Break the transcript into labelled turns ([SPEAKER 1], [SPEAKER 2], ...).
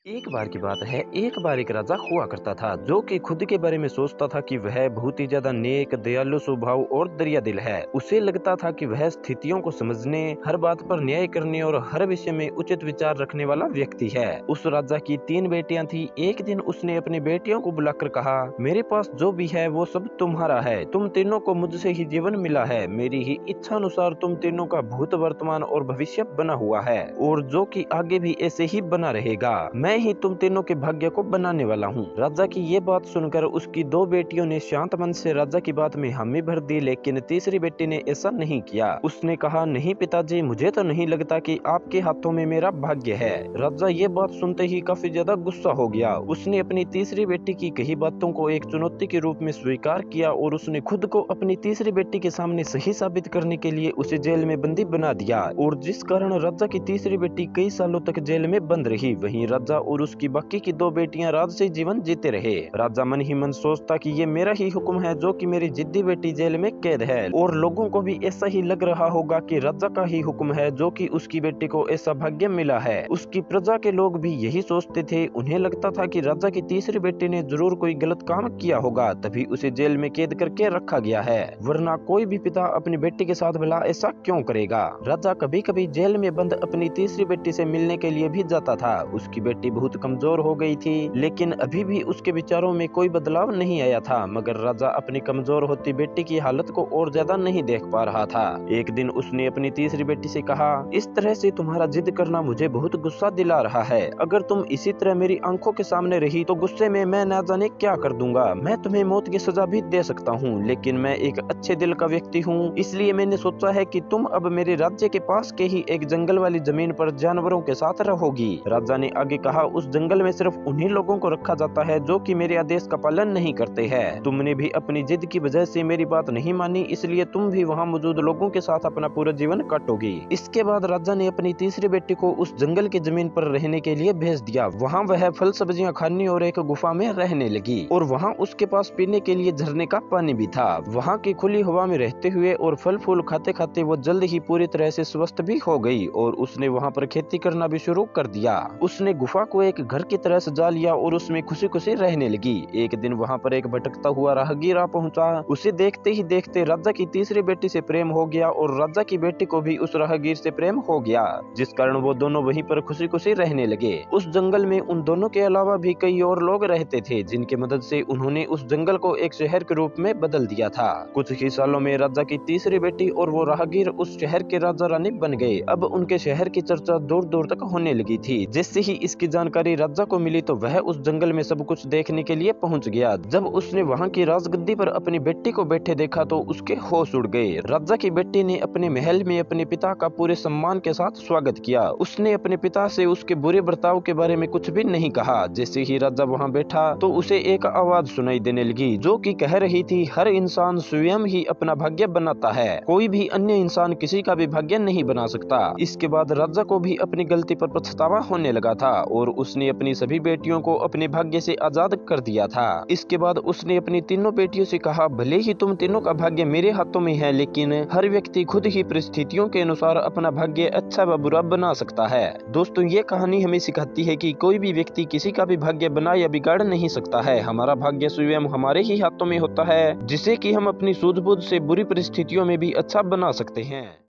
[SPEAKER 1] एक बार की बात है। एक बार एक राजा हुआ करता था जो कि खुद के बारे में सोचता था कि वह बहुत ही ज्यादा नेक, दयालु स्वभाव और दरिया दिल है। उसे लगता था कि वह स्थितियों को समझने, हर बात पर न्याय करने और हर विषय में उचित विचार रखने वाला व्यक्ति है। उस राजा की 3 बेटियां थी। एक दिन उसने अपनी बेटियों को बुलाकर कहा, मेरे पास जो भी है वो सब तुम्हारा है। तुम तीनों को मुझसे ही जीवन मिला है। मेरी ही इच्छा अनुसार तुम तीनों का भूत, वर्तमान और भविष्य बना हुआ है और जो कि आगे भी ऐसे ही बना रहेगा। मैं ही तुम तीनों के भाग्य को बनाने वाला हूँ। राजा की ये बात सुनकर उसकी 2 बेटियों ने शांत मन से राजा की बात में हामी भर दी, लेकिन तीसरी बेटी ने ऐसा नहीं किया। उसने कहा, नहीं पिताजी, मुझे तो नहीं लगता कि आपके हाथों में मेरा भाग्य है। राजा ये बात सुनते ही काफी ज्यादा गुस्सा हो गया। उसने अपनी तीसरी बेटी की कही बातों को एक चुनौती के रूप में स्वीकार किया और उसने खुद को अपनी तीसरी बेटी के सामने सही साबित करने के लिए उसे जेल में बंदी बना दिया, और जिस कारण राजा की तीसरी बेटी कई सालों तक जेल में बंद रही। वहीं राजा और उसकी बाकी की 2 बेटियां राजसी जीवन जीते रहे। राजा मन ही मन सोचता कि ये मेरा ही हुक्म है जो कि मेरी जिद्दी बेटी जेल में कैद है, और लोगों को भी ऐसा ही लग रहा होगा कि राजा का ही हुक्म है जो कि उसकी बेटी को ऐसा भाग्य मिला है। उसकी प्रजा के लोग भी यही सोचते थे। उन्हें लगता था कि राजा की तीसरी बेटी ने जरूर कोई गलत काम किया होगा, तभी उसे जेल में कैद करके रखा गया है, वरना कोई भी पिता अपनी बेटी के साथ भला ऐसा क्यों करेगा। राजा कभी कभी जेल में बंद अपनी तीसरी बेटी से मिलने के लिए भी जाता था। उसकी बेटी बहुत कमजोर हो गई थी, लेकिन अभी भी उसके विचारों में कोई बदलाव नहीं आया था। मगर राजा अपनी कमजोर होती बेटी की हालत को और ज्यादा नहीं देख पा रहा था। एक दिन उसने अपनी तीसरी बेटी से कहा, इस तरह से तुम्हारा जिद करना मुझे बहुत गुस्सा दिला रहा है। अगर तुम इसी तरह मेरी आंखों के सामने रही तो गुस्से में मैं न जाने क्या कर दूंगा। मैं तुम्हें मौत की सजा भी दे सकता हूँ, लेकिन मैं एक अच्छे दिल का व्यक्ति हूँ, इसलिए मैंने सोचा है कि तुम अब मेरे राज्य के पास के ही एक जंगल वाली जमीन पर जानवरों के साथ रहोगी। राजा ने आगे कहा, उस जंगल में सिर्फ उन्हीं लोगों को रखा जाता है जो कि मेरे आदेश का पालन नहीं करते हैं। तुमने भी अपनी जिद की वजह से मेरी बात नहीं मानी, इसलिए तुम भी वहाँ मौजूद लोगों के साथ अपना पूरा जीवन काटोगी। इसके बाद राजा ने अपनी तीसरी बेटी को उस जंगल की जमीन पर रहने के लिए भेज दिया। वहाँ वह फल सब्जियां खाने और एक गुफा में रहने लगी, और वहाँ उसके पास पीने के लिए झरने का पानी भी था। वहाँ की खुली हवा में रहते हुए और फल फूल खाते खाते वो जल्द ही पूरी तरह से स्वस्थ भी हो गई, और उसने वहाँ पर खेती करना भी शुरू कर दिया। उसने गुफा को एक घर की तरह सजा लिया और उसमें खुशी खुशी रहने लगी। एक दिन वहाँ पर एक भटकता हुआ राहगीर आ पहुंचा। उसे देखते ही देखते राजा की तीसरी बेटी से प्रेम हो गया, और राजा की बेटी को भी उस राहगीर से प्रेम हो गया, जिस कारण वो दोनों वहीं पर खुशी खुशी रहने लगे। उस जंगल में उन दोनों के अलावा भी कई और लोग रहते थे, जिनकी मदद से उन्होंने उस जंगल को एक शहर के रूप में बदल दिया था। कुछ ही सालों में राजा की तीसरी बेटी और वो राहगीर उस शहर के राजा रानी बन गए। अब उनके शहर की चर्चा दूर दूर तक होने लगी थी। जैसे ही इसकी जानकारी राजा को मिली तो वह उस जंगल में सब कुछ देखने के लिए पहुंच गया। जब उसने वहां की राजगद्दी पर अपनी बेटी को बैठे देखा तो उसके होश उड़ गए। राजा की बेटी ने अपने महल में अपने पिता का पूरे सम्मान के साथ स्वागत किया। उसने अपने पिता से उसके बुरे बर्ताव के बारे में कुछ भी नहीं कहा। जैसे ही राजा वहां बैठा तो उसे एक आवाज सुनाई देने लगी जो कि कह रही थी, हर इंसान स्वयं ही अपना भाग्य बनाता है, कोई भी अन्य इंसान किसी का भी भाग्य नहीं बना सकता। इसके बाद राजा को भी अपनी गलती पर पछतावा होने लगा था, और उसने अपनी सभी बेटियों को अपने भाग्य से आजाद कर दिया था। इसके बाद उसने अपनी तीनों बेटियों से कहा, भले ही तुम तीनों का भाग्य मेरे हाथों में है, लेकिन हर व्यक्ति खुद ही परिस्थितियों के अनुसार अपना भाग्य अच्छा व बुरा बना सकता है। दोस्तों, ये कहानी हमें सिखाती है कि कोई भी व्यक्ति किसी का भी भाग्य बना या बिगाड़ नहीं सकता है। हमारा भाग्य स्वयं हमारे ही हाथों में होता है, जिसे कि हम अपनी सूझबूझ से बुरी परिस्थितियों में भी अच्छा बना सकते हैं।